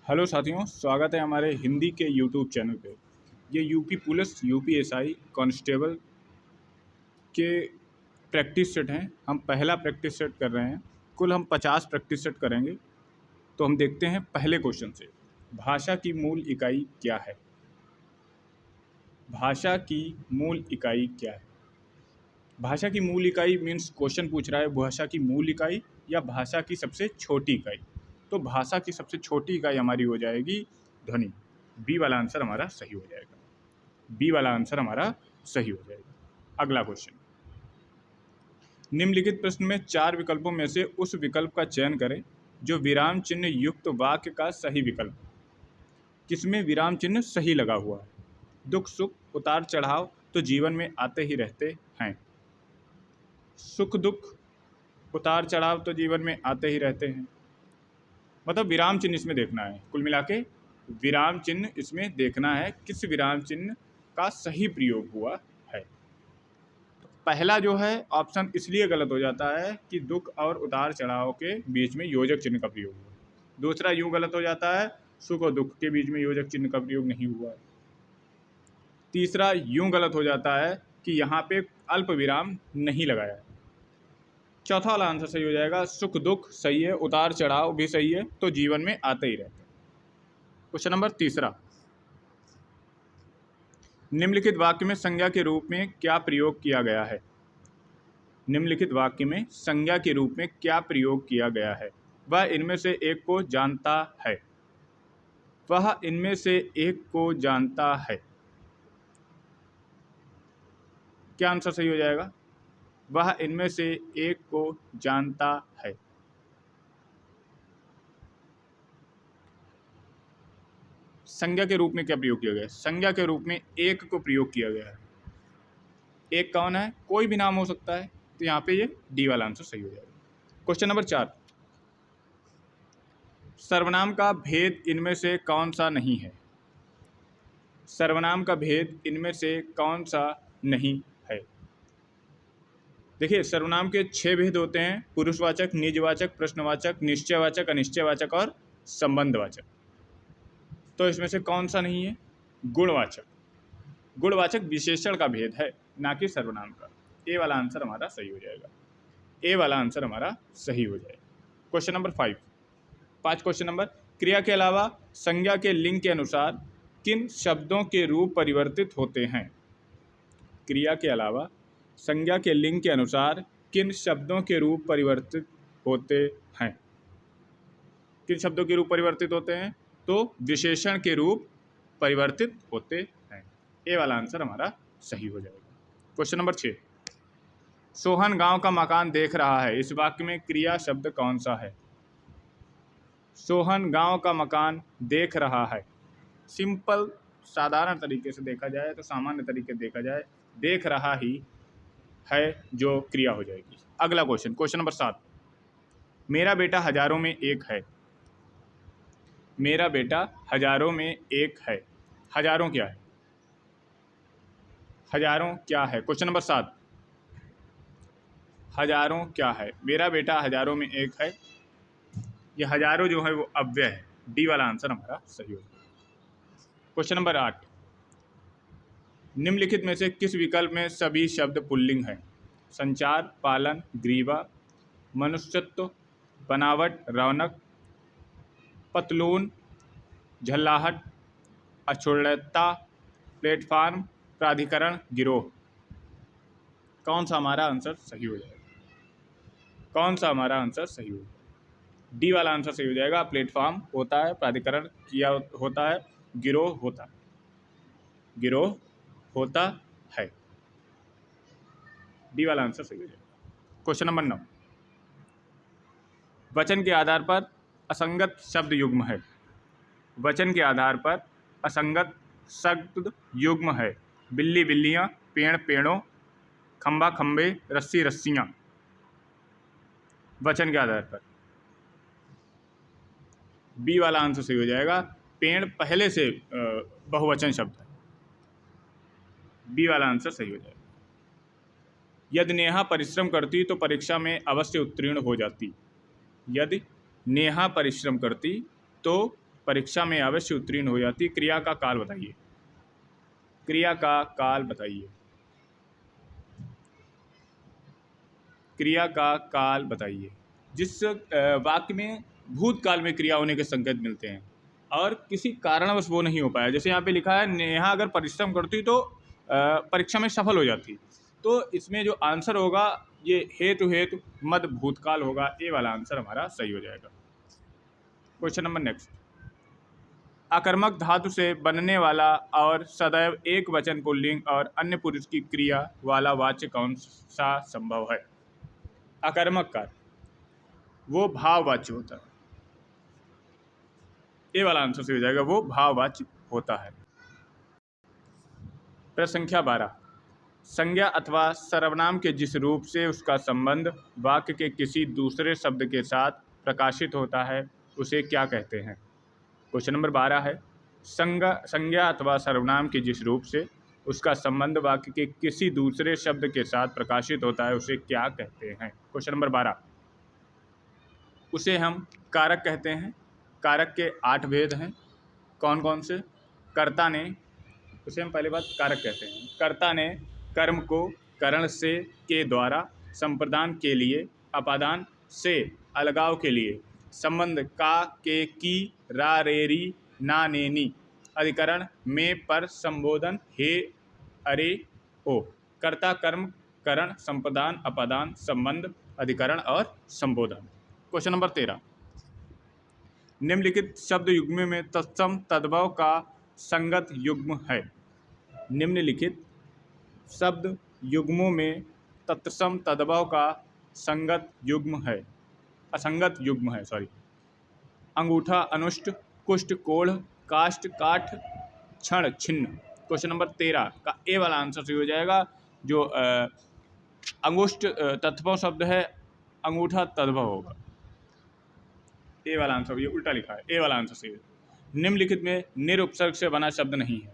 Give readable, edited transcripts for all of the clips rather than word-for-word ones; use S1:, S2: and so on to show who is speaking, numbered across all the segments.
S1: Hello साथियों, स्वागत है हमारे हिंदी के यूट्यूब चैनल पे। ये यूपी पुलिस, यूपीएसआई कांस्टेबल के प्रैक्टिस सेट हैं। हम पहला प्रैक्टिस सेट कर रहे हैं। कुल हम 50 प्रैक्टिस सेट करेंगे। तो हम देखते हैं पहले क्वेश्चन से। भाषा की मूल इकाई क्या है? भाषा की मूल इकाई क्या है? भाषा की मूल इकाई मीन्स क्वेश्चन पूछ रहा है भाषा की मूल इकाई या भाषा की सबसे छोटी इकाई। तो भाषा की सबसे छोटी इकाई हमारी हो जाएगी ध्वनि। बी वाला आंसर हमारा सही हो जाएगा। बी वाला आंसर हमारा सही हो जाएगा। अगला क्वेश्चन, निम्नलिखित प्रश्न में 4 विकल्पों में से उस विकल्प का चयन करें जो विराम चिन्ह युक्त वाक्य का सही विकल्प। किसमें विराम चिन्ह सही लगा हुआ है? दुख सुख उतार चढ़ाव तो जीवन में आते ही रहते हैं। सुख दुख उतार चढ़ाव तो जीवन में आते ही रहते हैं, मतलब विराम चिन्ह इसमें देखना है। कुल मिला के विराम चिन्ह इसमें देखना है, किस विराम चिन्ह का सही प्रयोग हुआ है। तो पहला जो है ऑप्शन इसलिए गलत हो जाता है कि दुख और उतार चढ़ाव के बीच में योजक चिन्ह का प्रयोग हुआ। दूसरा यूं गलत हो जाता है, सुख और दुख के बीच में योजक चिन्ह का प्रयोग नहीं हुआ है। तीसरा यूं गलत हो जाता है कि यहाँ पे अल्प विराम नहीं लगाया है। चौथा वाला आंसर सही हो जाएगा, सुख दुख सही है, उतार चढ़ाव भी सही है, तो जीवन में आते ही रहते हैं। क्वेश्चन नंबर तीसरा, निम्नलिखित वाक्य में संज्ञा के रूप में क्या प्रयोग किया गया है? निम्नलिखित वाक्य में संज्ञा के रूप में क्या प्रयोग किया गया है? वह इनमें से एक को जानता है। वह इनमें से एक को जानता है। क्या आंसर सही हो जाएगा? वह इनमें से एक को जानता है। संज्ञा के रूप में क्या प्रयोग किया गया है? संज्ञा के रूप में एक को प्रयोग किया गया है। एक कौन है? कोई भी नाम हो सकता है, तो यहाँ पे ये डी वाला आंसर सही हो जाएगा। क्वेश्चन नंबर 4, सर्वनाम का भेद इनमें से कौन सा नहीं है? सर्वनाम का भेद इनमें से कौन सा नहीं है? देखिए, सर्वनाम के 6 भेद होते हैं, पुरुषवाचक, निजवाचक, प्रश्नवाचक, निश्चयवाचक, अनिश्चयवाचक और संबंधवाचक। तो इसमें से कौन सा नहीं है? गुणवाचक। गुणवाचक विशेषण का भेद है, ना कि सर्वनाम का। ए वाला आंसर हमारा सही हो जाएगा। ए वाला आंसर हमारा सही हो जाएगा। क्वेश्चन नंबर 5 क्वेश्चन नंबर, क्रिया के अलावा संज्ञा के लिंग के अनुसार किन शब्दों के रूप परिवर्तित होते हैं? क्रिया के अलावा संज्ञा के लिंग के अनुसार किन शब्दों के रूप परिवर्तित होते हैं? किन शब्दों के रूप परिवर्तित होते हैं? तो विशेषण के रूप परिवर्तित होते हैं। ए वाला आंसर हमारा सही हो जाएगा। क्वेश्चन नंबर 6, सोहन गांव का मकान देख रहा है, इस वाक्य में क्रिया शब्द कौन सा है? सोहन गांव का मकान देख रहा है। सिंपल साधारण तरीके से देखा जाए, तो सामान्य तरीके से देखा जाए, देख रहा ही है जो क्रिया हो जाएगी। अगला क्वेश्चन, क्वेश्चन नंबर 7, मेरा बेटा हजारों में एक है। मेरा बेटा हजारों में एक है। हजारों क्या है? हजारों क्या है? क्वेश्चन नंबर 7, हजारों क्या है? मेरा बेटा हजारों में एक है। ये हजारों जो है वो अव्यय है। डी वाला आंसर हमारा सही होगा। क्वेश्चन नंबर 8, निम्नलिखित में से किस विकल्प में सभी शब्द पुल्लिंग हैं? संचार, पालन, ग्रीवा, मनुष्यत्व, बनावट, रौनक, पतलून, झल्लाहट, अक्षुण्णता, प्लेटफार्म, प्राधिकरण, गिरोह। कौन सा हमारा आंसर सही हो जाएगा? कौन सा हमारा आंसर सही हो जाएगा? डी वाला आंसर सही हो जाएगा। प्लेटफार्म होता है, प्राधिकरण किया होता है, गिरोह होता है। गिरोह होता है। डी वाला आंसर सही हो जाएगा। क्वेश्चन नंबर 9, वचन के आधार पर असंगत शब्द युग्म है। वचन के आधार पर असंगत शब्द युग्म है। बिल्ली बिल्लियाँ, पेड़ पेड़ों, खंबा खंबे, रस्सी रस्सियाँ। वचन के आधार पर बी वाला आंसर सही हो जाएगा। पेड़ पहले से बहुवचन शब्द है। बी वाला आंसर सही हो जाएगा। यदि नेहा परिश्रम करती तो परीक्षा में अवश्य उत्तीर्ण हो जाती। यदि नेहा परिश्रम करती तो परीक्षा में अवश्य उत्तीर्ण हो जाती। क्रिया का काल बताइए। क्रिया का काल बताइए। क्रिया का काल बताइए। जिस वाक्य में भूतकाल में क्रिया होने के संकेत मिलते हैं और किसी कारणवश वो नहीं हो पाया, जैसे यहाँ पे लिखा है नेहा अगर परिश्रम करती तो परीक्षा में सफल हो जाती, तो इसमें जो आंसर होगा ये हेतु हेतु मद भूतकाल होगा। ए वाला आंसर हमारा सही हो जाएगा। Question number next. आकर्मक धातु से बनने वाला और सदैव एक वचन पुल्लिंग और अन्य पुरुष की क्रिया वाला वाच्य कौन सा संभव है? आकर्मक का वो भाववाच्य होता है। ए वाला आंसर सही हो जाएगा, वो भाववाच्य होता है। प्रश्न संख्या 12। संज्ञा अथवा सर्वनाम के जिस रूप से उसका संबंध वाक्य के किसी दूसरे शब्द के साथ प्रकाशित होता है उसे क्या कहते हैं? क्वेश्चन नंबर 12 है, संज्ञा अथवा सर्वनाम के जिस रूप से उसका संबंध वाक्य के किसी दूसरे शब्द के साथ प्रकाशित होता है उसे क्या कहते हैं? Question number 12। उसे हम कारक कहते हैं। कारक के 8 भेद हैं। कौन कौन से? कर्ता ने, उसे हम पहले बात कारक कहते हैं। कर्ता ने कर्म को करण से के द्वारा, संप्रदान के लिए, अपादान से अलगाव के लिए, संबंध का के की रा रे री ना ने नी, अधिकरण में पर संबोधन हे अरे ओ। कर्ता कर्म करण संप्रदान अपादान संबंध अधिकरण और संबोधन। Question number 13। निम्नलिखित शब्द युग्म में तत्सम तद्भव का संगत युग्म है। निम्नलिखित शब्द युग्मों में तत्सम तद्भव का संगत युग्म है, असंगत युग्म है, सॉरी। अंगूठा, अनुष्ट, कुष्ठ, कोढ़, काष्ठ, काठ, क्षण, छिन्न। क्वेश्चन नंबर 13 का ए वाला आंसर सही हो जाएगा। जो अंगुष्ठ तत्भव शब्द है, अंगूठा तद्भव होगा। ए वाला आंसर, ये उल्टा लिखा है, ए वाला आंसर सही है। निम्नलिखित में निरुपसर्ग से बना शब्द नहीं है।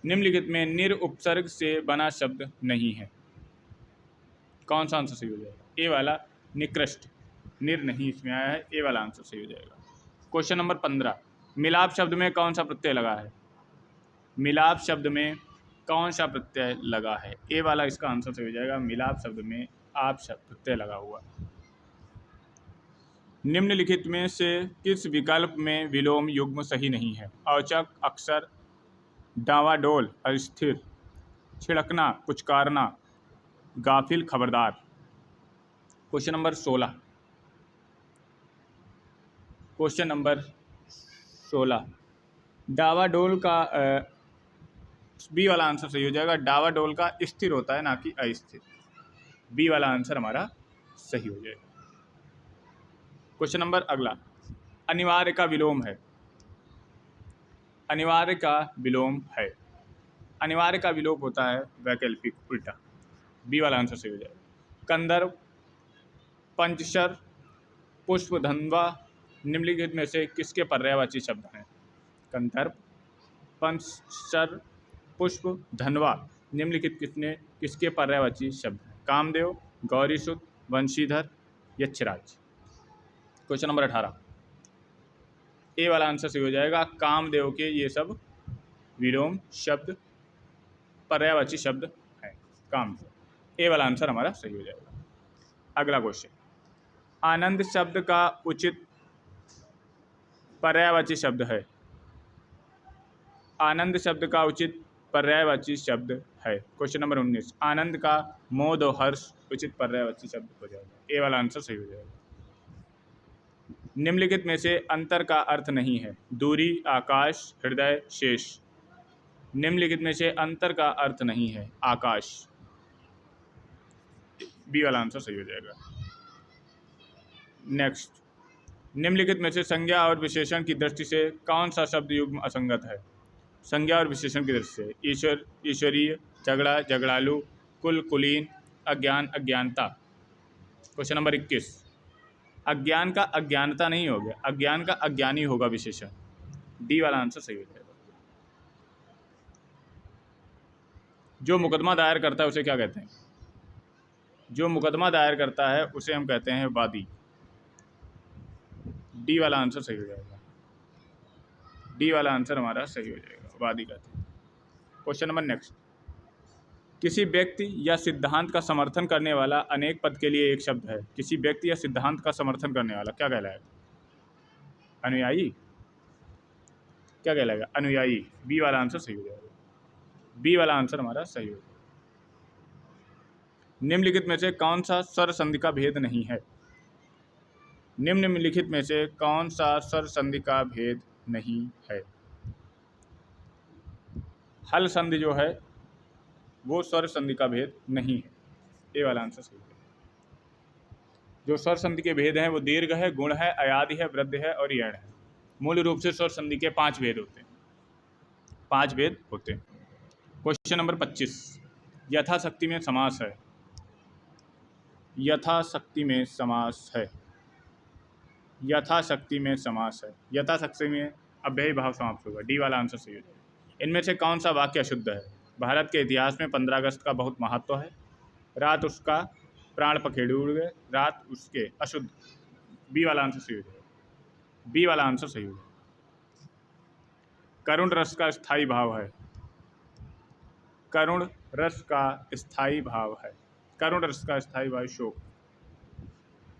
S1: निम्नलिखित में निरुपसर्ग से बना शब्द नहीं है। कौन सा आंसर सही हो जाएगा? ए वाला निकृष्ट, निर नहीं इसमें आया है, ए वाला आंसर सही हो जाएगा। Question number 15। मिलाप शब्द में कौन सा प्रत्यय लगा है? मिलाप शब्द में कौन सा प्रत्यय लगा है? ए वाला इसका आंसर सही हो जाएगा। मिलाप शब्द में आप शब्द प्रत्यय लगा हुआ। निम्नलिखित में से किस विकल्प में विलोम युग्म सही नहीं है? औचक, अक्सर, डावाडोल, अस्थिर, छिड़कना, पुचकारना, गाफिल, खबरदार। Question number 16। Question number 16। डावाडोल का बी वाला आंसर सही हो जाएगा। डावाडोल का स्थिर होता है, ना कि अस्थिर। बी वाला आंसर हमारा सही हो जाएगा। क्वेश्चन नंबर अगला, अनिवार्य का विलोम है। अनिवार्य का विलोम है। अनिवार्य का विलोप होता है वैकल्पिक, उल्टा। बी वाला आंसर सही हो जाएगा। कंदर्प, पंचशर, पुष्प, धनवा निम्नलिखित में से किसके पर्यायवाची शब्द हैं? कंदर्प, पंचशर, पुष्प, धनवा निम्नलिखित किसके पर्यायवाची शब्द हैं? कामदेव, गौरीसुत, वंशीधर, यक्षराज। Question number 18। ए वाला आंसर सही हो जाएगा। कामदेव के ये सब विलोम शब्द पर्यायवाची शब्द हैं। कामदेव, ए वाला आंसर हमारा सही हो जाएगा। अगला क्वेश्चन, आनंद शब्द का उचित पर्यायवाची शब्द है। आनंद शब्द का उचित पर्यायवाची शब्द है। Question number 19। आनंद का मोद और हर्ष उचित पर्यायवाची शब्द हो जाएगा। ए वाला आंसर सही हो जाएगा। निम्नलिखित में से अंतर का अर्थ नहीं है। दूरी, आकाश, हृदय, शेष। निम्नलिखित में से अंतर का अर्थ नहीं है। आकाश, बी वाला आंसर सही हो जाएगा। नेक्स्ट, निम्नलिखित में से संज्ञा और विशेषण की दृष्टि से कौन सा शब्द युग्म असंगत है? संज्ञा और विशेषण की दृष्टि से ईश्वर, ईश्वरीय, झगड़ा, झगड़ालू, कुल, कुलीन, अज्ञान, अज्ञानता। Question number 21। अज्ञान का अज्ञानता नहीं होगा, अज्ञान का अज्ञानी होगा विशेषण। डी वाला आंसर सही हो जाएगा। जो मुकदमा दायर करता है उसे क्या कहते हैं? जो मुकदमा दायर करता है उसे हम कहते हैं वादी। डी वाला आंसर सही हो जाएगा। डी वाला आंसर हमारा सही हो जाएगा, वादी का थे। क्वेश्चन नंबर नेक्स्ट, किसी व्यक्ति या सिद्धांत का समर्थन करने वाला अनेक पद के लिए एक शब्द है। किसी व्यक्ति या सिद्धांत का समर्थन करने वाला क्या कहलाएगा? अनुयायी। क्या कहलाएगा? अनुयायी। बी वाला आंसर सही हो जाएगा, बी वाला आंसर हमारा सही हो जाएगा। निम्नलिखित में से कौन सा स्वर संधि का भेद नहीं है? निम्नलिखित में से कौन सा स्वर संधि का भेद नहीं है? हल संधि जो है वो स्वर संधि का भेद नहीं है, ए वाला आंसर सही है। जो स्वर संधि के भेद हैं वो दीर्घ है, गुण है, अयादि है, वृद्ध है और यण है। मूल रूप से स्वर संधि के 5 भेद होते हैं, 5 भेद होते हैं। क्वेश्चन नंबर 25, यथाशक्ति में समास है। यथाशक्ति में समास है, यथाशक्ति में समास है, यथाशक्ति में अव्ययी भाव समाप्त होगा, डी वाला आंसर सही हो जाएगा। इनमें से कौन सा वाक्य अशुद्ध है? भारत के इतिहास में 15 अगस्त का बहुत महत्व है। रात उसका प्राण पखेरु उड़ गए, रात उसके अशुद्ध, बी वाला आंसर सही हो जाएगा, बी वाला आंसर सही हो जाएगा। करुण रस का स्थायी भाव है, करुण रस का स्थायी भाव है, करुण रस का स्थायी भाव शोक,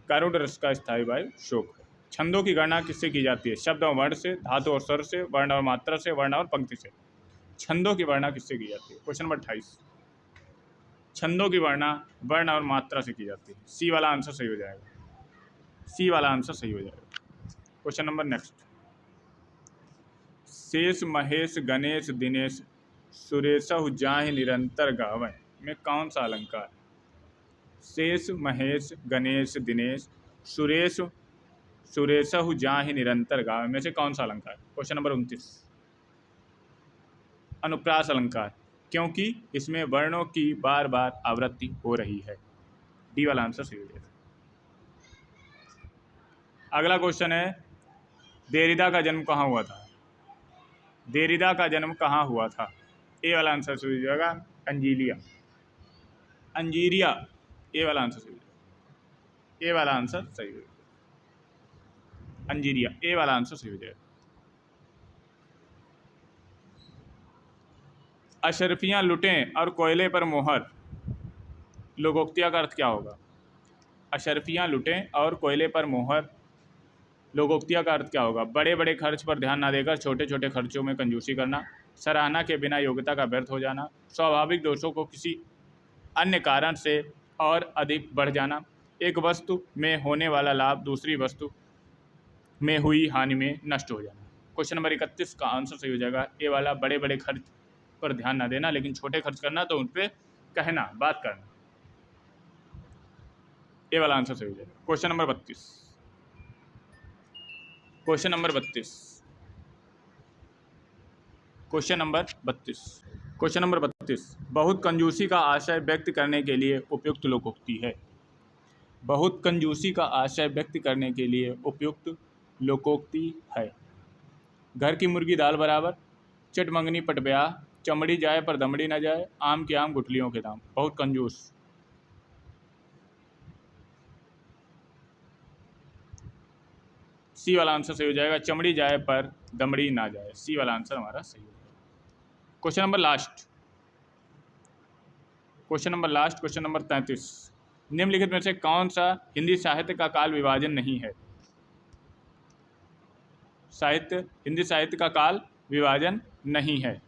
S1: करुण रस का स्थायी भाव शोक है। छंदों की गणना किससे की जाती है? शब्द और वर्ण से, धातु और स्वर से, वर्ण और मात्रा से, वर्ण और पंक्ति से। छंदों की गणना किससे की जाती है? क्वेश्चन नंबर 28, छंदों की गणना वर्ण और मात्रा से की जाती है, सी वाला आंसर सही हो जाएगा, सी वाला आंसर सही हो जाएगा। क्वेश्चन नंबर नेक्स्ट, शेष महेश गणेश दिनेश सुरेशहु जाहि निरंतर गावै में कौन सा अलंकार है? शेष महेश गणेश दिनेश सुरेशहु जाहि निरंतर गावै में से कौन सा अलंकार? क्वेश्चन नंबर 29, अनुप्रास अलंकार, क्योंकि इसमें वर्णों की बार बार आवृत्ति हो रही है, डी वाला आंसर सही हो जाएगा। अगला क्वेश्चन है, देरिदा का जन्म कहाँ हुआ था? देरिदा का जन्म कहाँ हुआ था? ए वाला आंसर सही हो जाएगा, अंजीलिया, अंजीरिया, ए वाला आंसर सही हो जाएगा, ए वाला आंसर सही हो जाएगा, अंजीरिया, ए वाला आंसर सही हो जाएगा। अशरफियाँ लुटें और कोयले पर मोहर, लोकोक्तिया का अर्थ क्या होगा? अशरफियाँ लुटें और कोयले पर मोहर, लोकोक्तिया का अर्थ क्या होगा? बड़े बड़े खर्च पर ध्यान न देकर छोटे छोटे खर्चों में कंजूसी करना, सराहना के बिना योग्यता का व्यर्थ हो जाना, स्वाभाविक दोषों को किसी अन्य कारण से और अधिक बढ़ जाना, एक वस्तु में होने वाला लाभ दूसरी वस्तु में हुई हानि में नष्ट हो जाना। क्वेश्चन नंबर 31 का आंसर सही हो जाएगा, ए वाला, बड़े बड़े खर्च पर ध्यान ना देना लेकिन छोटे खर्च करना तो उन पर कहना, बात करना, ए वाला आंसर सही हो जाएगा। Question number 32, question number 32, question number 32, question number 32, बहुत कंजूसी का आशय व्यक्त करने के लिए उपयुक्त लोकोक्ति है। बहुत कंजूसी का आशय व्यक्त करने के लिए उपयुक्त लोकोक्ति है। घर की मुर्गी दाल बराबर, चट मंगनी पट ब्याह, चमड़ी जाए पर दमड़ी न जाए, आम के आम गुठलियों के दाम। बहुत कंजूस, सी वाला आंसर सही हो जाएगा, चमड़ी जाए पर दमड़ी ना जाए, सी वाला आंसर हमारा सही हो जाएगा। Question number last, question number last, question number 33, निम्नलिखित में से कौन सा हिंदी साहित्य का काल विभाजन नहीं है? हिंदी साहित्य का काल विभाजन नहीं है,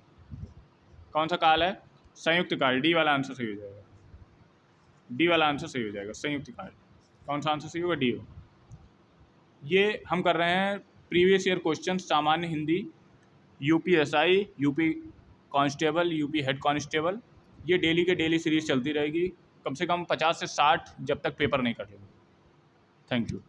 S1: कौन सा काल है? संयुक्त काल, डी वाला आंसर सही हो जाएगा, डी वाला आंसर सही हो जाएगा, संयुक्त काल। कौन सा आंसर सही होगा? डी हो। ये हम कर रहे हैं प्रीवियस ईयर क्वेश्चन, सामान्य Hindi, UPSI, UP constable, UP head constable. ये डेली के डेली सीरीज चलती रहेगी, कम से कम 50 से 60 जब तक पेपर नहीं कर लेंगे। Thank you.